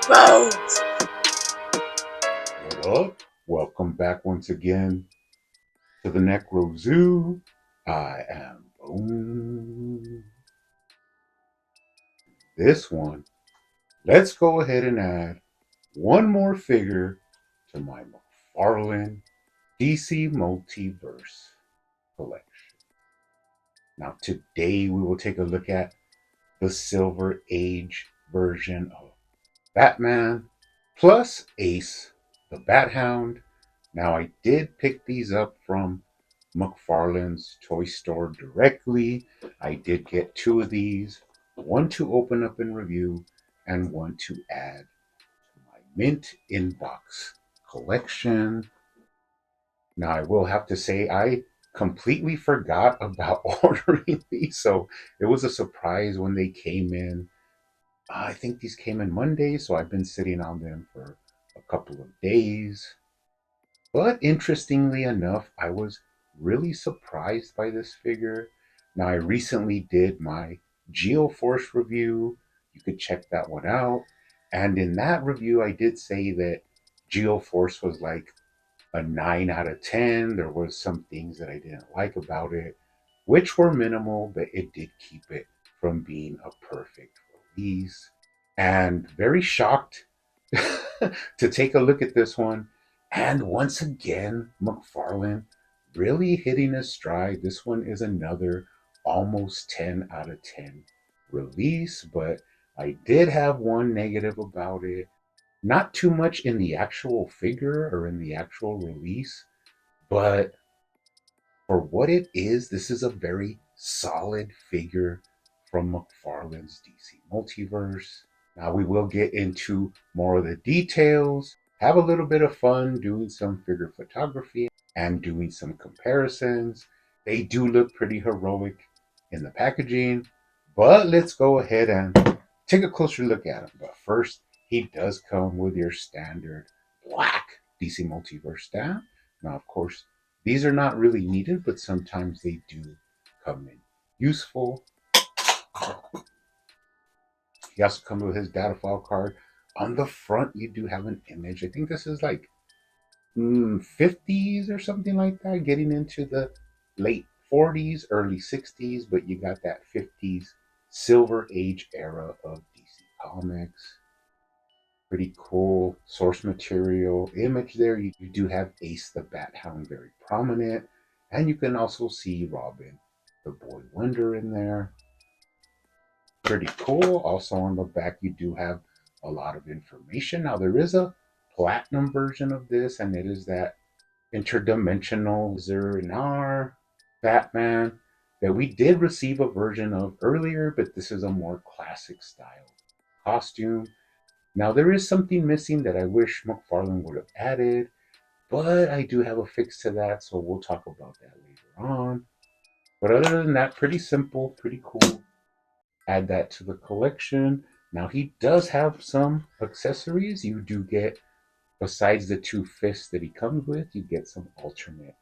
Bones. What up? Welcome back once again to the Necro Zoo. I am Boone. This one, let's go ahead and add one more figure to my McFarlane DC Multiverse collection. Now, today we will take a look at the Silver Age version of Batman plus Ace, the Bat-Hound. Now, I did pick these up from McFarlane's toy store directly. I did get two of these, one to open up and review, and one to add to my mint inbox collection. Now, I will have to say, I completely forgot about ordering these, so it was a surprise when they came in. I think these came in Monday, so I've been sitting on them for a couple of days. But interestingly enough, I was really surprised by this figure. Now, I recently did my Geoforce review. You could check that one out. And in that review, I did say that Geoforce was like a 9 out of 10. There was some things that I didn't like about it, which were minimal, but it did keep it from being a perfect release. And very shocked to take a look at this one. And once again, McFarlane really hitting his stride. This one is another almost 10 out of 10 release, but I did have one negative about it. Not too much in the actual figure or in the actual release, but for what it is, this is a very solid figure from McFarlane's DC Multiverse. Now we will get into more of the details, have a little bit of fun doing some figure photography and doing some comparisons. They do look pretty heroic in the packaging, but let's go ahead and take a closer look at him. But first, he does come with your standard black DC Multiverse stamp. Now, of course, these are not really needed, but sometimes they do come in useful. He also comes with his data file card. On the front, you do have an image. I think this is like 50s or something like that, getting into the late 40s, early 60s, but you got that 50s Silver Age era of DC Comics. Pretty cool source material image there. You do have Ace the Bat-Hound very prominent, and you can also see Robin the Boy Wonder in there. Pretty cool. Also on the back, you do have a lot of information. Now, there is a platinum version of this, and it is that interdimensional Zurinar Batman that we did receive a version of earlier, but this is a more classic style costume. Now, there is something missing that I wish McFarlane would have added, but I do have a fix to that, so we'll talk about that later on. But other than that, pretty simple, pretty cool. Add that to the collection. Now, he does have some accessories. You do get, besides the two fists that he comes with, you get some alternate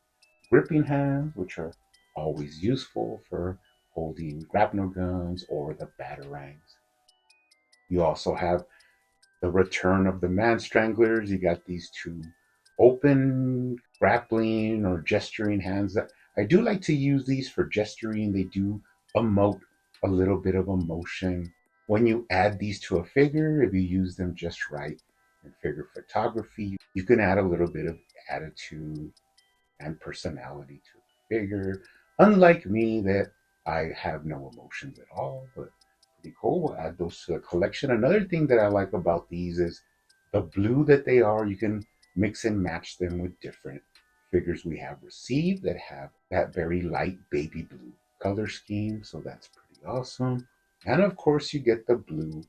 gripping hands, which are always useful for holding grapnel guns or the batarangs. You also have the return of the man stranglers. You got these two open grappling or gesturing hands. I do like to use these for gesturing. They do emote a little bit of emotion. When you add these to a figure, if you use them just right in figure photography, you can add a little bit of attitude and personality to the figure. Unlike me, that I have no emotions at all, but pretty cool. We'll add those to the collection. Another thing that I like about these is the blue that they are. You can mix and match them with different figures we have received that have that very light baby blue color scheme. So that's pretty awesome. And of course, you get the blue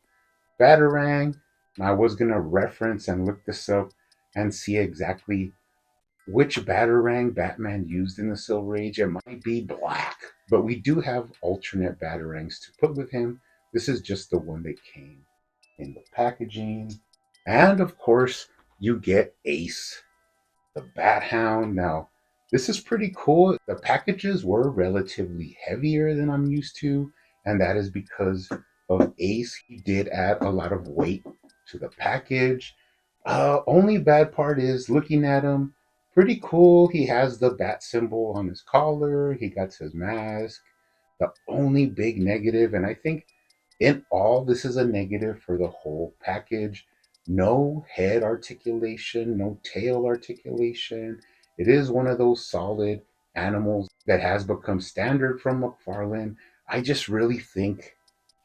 Batarang. I was going to reference and look this up and see exactly which Batarang Batman used in the Silver Age. It might be black, but we do have alternate Batarangs to put with him. This is just the one that came in the packaging. And of course, you get Ace, the Bat-Hound. Now, this is pretty cool. The packages were relatively heavier than I'm used to, and that is because of Ace. He did add a lot of weight to the package. Only bad part is looking at him. Pretty cool. He has the bat symbol on his collar. He got his mask. The only big negative, and I think in all, this is a negative for the whole package. No head articulation, no tail articulation. It is one of those solid animals that has become standard from McFarlane. I just really think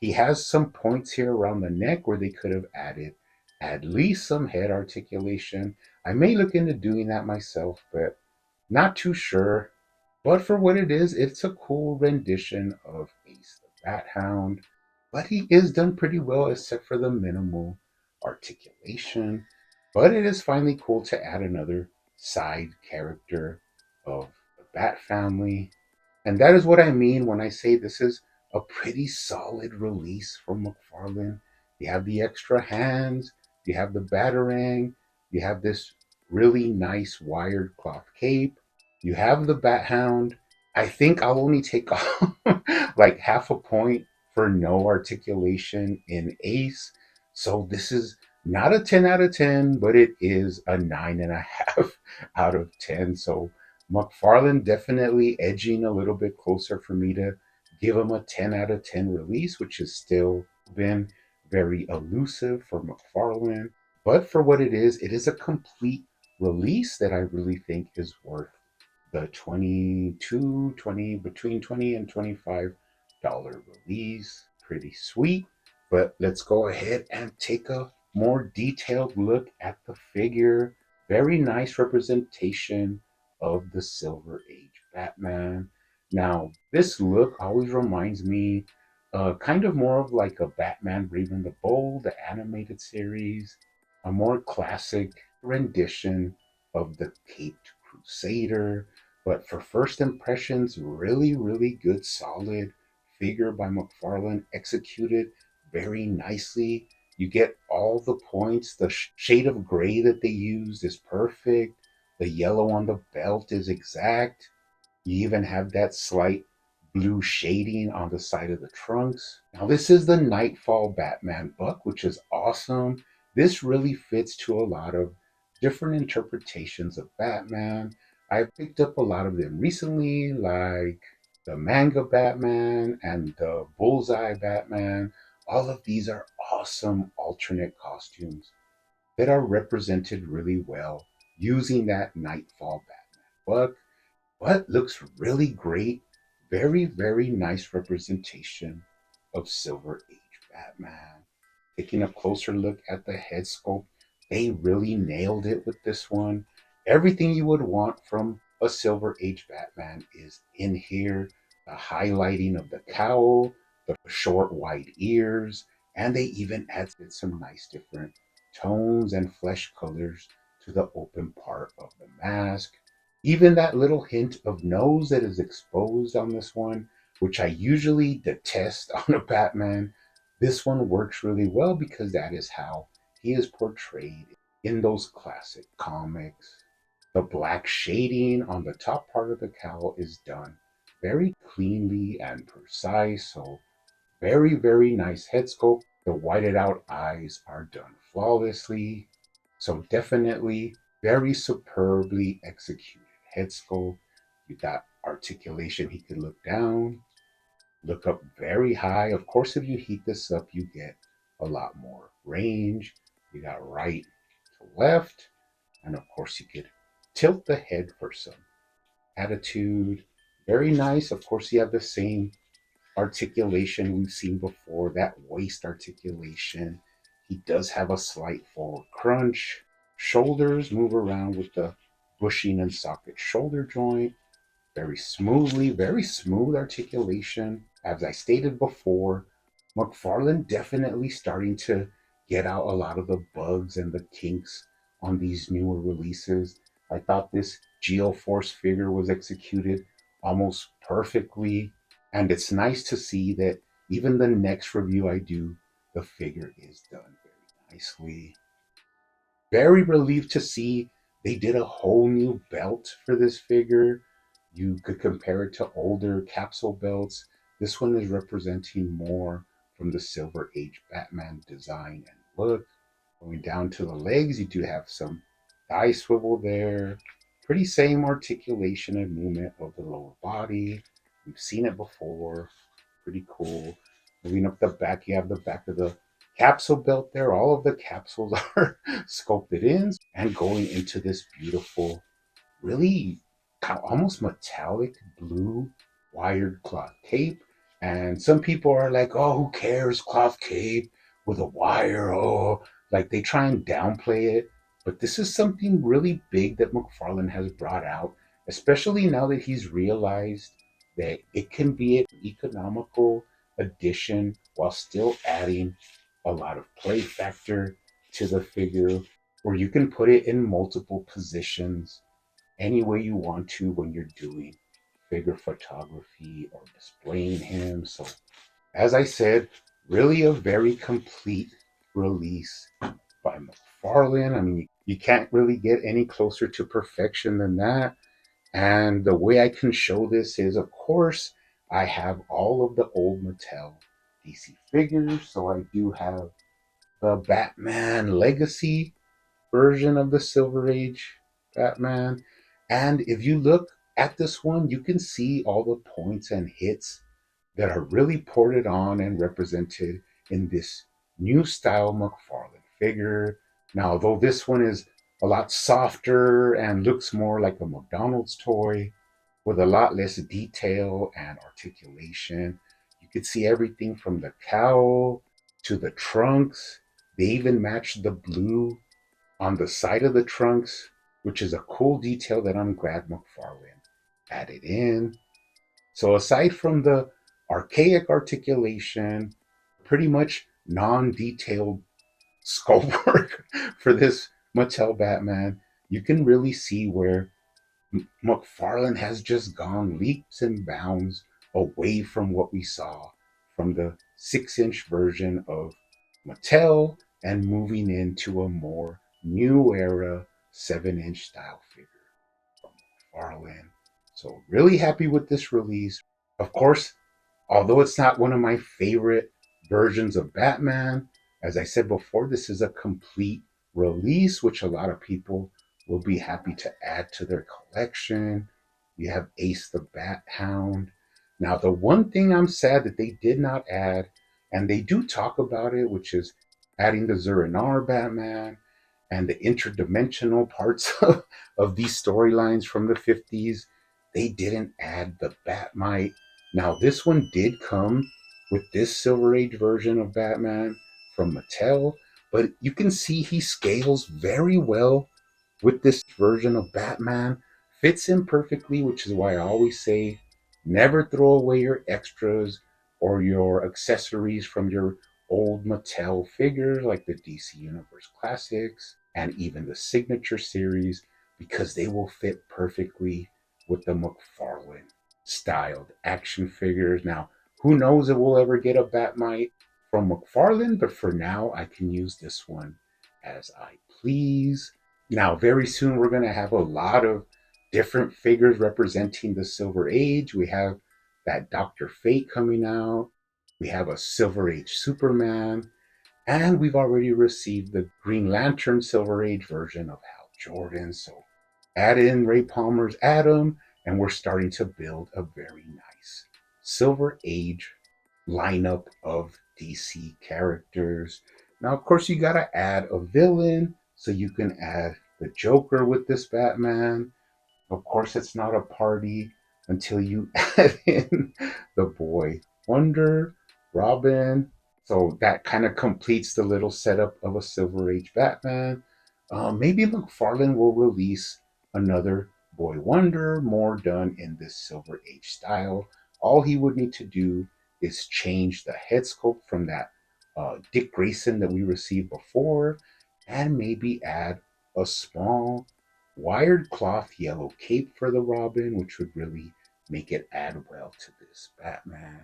he has some points here around the neck where they could have added at least some head articulation. I may look into doing that myself, but not too sure. But for what it is, it's a cool rendition of Ace the Bat-Hound. But he is done pretty well, except for the minimal articulation. But it is finally cool to add another side character of the Bat family. And that is what I mean when I say this is a pretty solid release from McFarlane. You have the extra hands, you have the Batarang, you have this really nice wired cloth cape, you have the Bat Hound. I think I'll only take off like half a point for no articulation in Ace. So this is not a 10 out of 10, but it is a 9.5 out of 10. So McFarlane definitely edging a little bit closer for me to give him a 10 out of 10 release, which has still been very elusive for McFarlane. But for what it is a complete release that I really think is worth the 22, 20, between 20 and $25 release. Pretty sweet. But let's go ahead and take a more detailed look at the figure. Very nice representation of the Silver Age Batman. Now, this look always reminds me kind of more of like a Batman Brave and the Bold, the animated series, a more classic rendition of the Caped Crusader. But for first impressions, really, really good, solid figure by McFarlane, executed very nicely. You get all the points. The shade of gray that they used is perfect. The yellow on the belt is exact. You even have that slight blue shading on the side of the trunks. Now, this is the Nightfall Batman buck, which is awesome. This really fits to a lot of different interpretations of Batman. I've picked up a lot of them recently, like the manga Batman and the Bullseye Batman. All of these are awesome alternate costumes that are represented really well using that Nightfall Batman buck, but looks really great. Very, very nice representation of Silver Age Batman. Taking a closer look at the head sculpt, they really nailed it with this one. Everything you would want from a Silver Age Batman is in here. The highlighting of the cowl, the short wide ears, and they even added some nice different tones and flesh colors to the open part of the mask. Even that little hint of nose that is exposed on this one, which I usually detest on a Batman, this one works really well because that is how he is portrayed in those classic comics. The black shading on the top part of the cowl is done very cleanly and precise, so very, very nice head sculpt. The whited out eyes are done flawlessly. So definitely very superbly executed head sculpt. You got articulation. He could look down, look up very high. Of course, if you heat this up, you get a lot more range. You got right to left. And of course, you could tilt the head for some attitude. Very nice. Of course, you have the same articulation we've seen before, that waist articulation. He does have a slight forward crunch. Shoulders move around with the bushing and socket shoulder joint very smoothly, very smooth articulation. As I stated before, McFarlane definitely starting to get out a lot of the bugs and the kinks on these newer releases. I thought this Geoforce figure was executed almost perfectly, and it's nice to see that even the next review I do, the figure is done very nicely. Very relieved to see they did a whole new belt for this figure. You could compare it to older capsule belts. This one is representing more from the Silver Age Batman design and look. Going down to the legs, you do have some thigh swivel there. Pretty same articulation and movement of the lower body. We've seen it before. Pretty cool. Moving up the back, you have the back of the capsule belt there. All of the capsules are sculpted in and going into this beautiful, really almost metallic blue wired cloth cape. And some people are like, oh, who cares? Cloth cape with a wire. Oh, like they try and downplay it. But this is something really big that McFarlane has brought out, especially now that he's realized that it can be an economical addition while still adding a lot of play factor to the figure, or you can put it in multiple positions any way you want to when you're doing figure photography or displaying him. So, as I said, really a very complete release by McFarlane. I mean, you can't really get any closer to perfection than that. And the way I can show this is, of course, I have all of the old Mattel DC figures. So I do have the Batman Legacy version of the Silver Age Batman. And if you look at this one, you can see all the points and hits that are really ported on and represented in this new style McFarlane figure. Now, though this one is a lot softer and looks more like a McDonald's toy with a lot less detail and articulation, you could see everything from the cowl to the trunks. They even matched the blue on the side of the trunks, which is a cool detail that I'm glad McFarlane added in. So aside from the archaic articulation, pretty much non-detailed sculpt work for this Mattel Batman, you can really see where McFarlane has just gone leaps and bounds away from what we saw from the 6-inch version of Mattel and moving into a more new era 7-inch style figure from McFarlane. So, really happy with this release. Of course, although it's not one of my favorite versions of Batman, as I said before, this is a complete release, which a lot of people will be happy to add to their collection. You have Ace the Bat-Hound. Now, the one thing I'm sad that they did not add, and they do talk about it, which is adding the Zur-En-Arrh Batman and the interdimensional parts of these storylines from the 50s. They didn't add the Batmite. Now, this one did come with this Silver Age version of Batman from Mattel, but you can see he scales very well with this version of Batman. Fits in perfectly, which is why I always say never throw away your extras or your accessories from your old Mattel figures like the DC Universe Classics and even the Signature Series, because they will fit perfectly with the McFarlane styled action figures. Now, who knows if we'll ever get a Batmite from McFarlane, but for now, I can use this one as I please. Now, very soon, we're going to have a lot of different figures representing the Silver Age. We have that Dr. Fate coming out. We have a Silver Age Superman. And we've already received the Green Lantern Silver Age version of Hal Jordan. So add in Ray Palmer's Atom, and we're starting to build a very nice Silver Age lineup of DC characters. Now, of course, you got to add a villain, so you can add the Joker with this Batman. Of course, it's not a party until you add in the Boy Wonder, Robin. So that kind of completes the little setup of a Silver Age Batman. Maybe McFarlane will release another Boy Wonder, more done in this Silver Age style. All he would need to do is change the head sculpt from that Dick Grayson that we received before, and maybe add a small wired cloth yellow cape for the Robin, which would really make it add well to this Batman.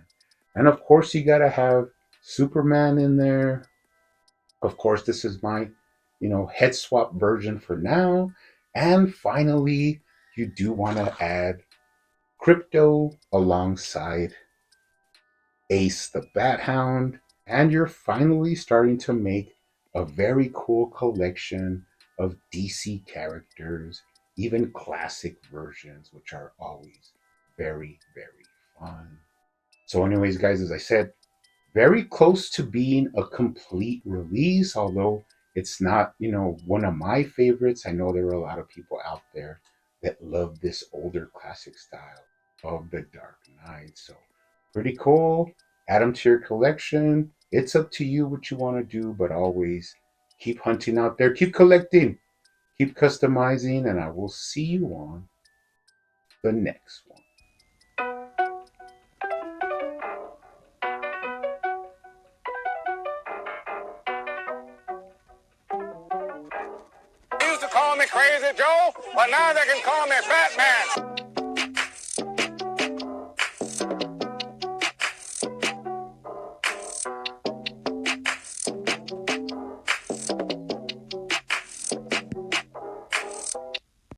And of course, you got to have Superman in there. Of course, this is my, head swap version for now. And finally, you do want to add Crypto alongside Ace the Bat-Hound, and you're finally starting to make a very cool collection of DC characters, even classic versions, which are always very, very fun. So, anyways, guys, as I said, very close to being a complete release, although it's not, one of my favorites. I know there are a lot of people out there that love this older classic style of the Dark Knight. So, pretty cool. Add them to your collection. It's up to you what you want to do, but always keep hunting out there, keep collecting, keep customizing, and I will see you on the next one. They used to call me Crazy Joe, but now they can call me Batman.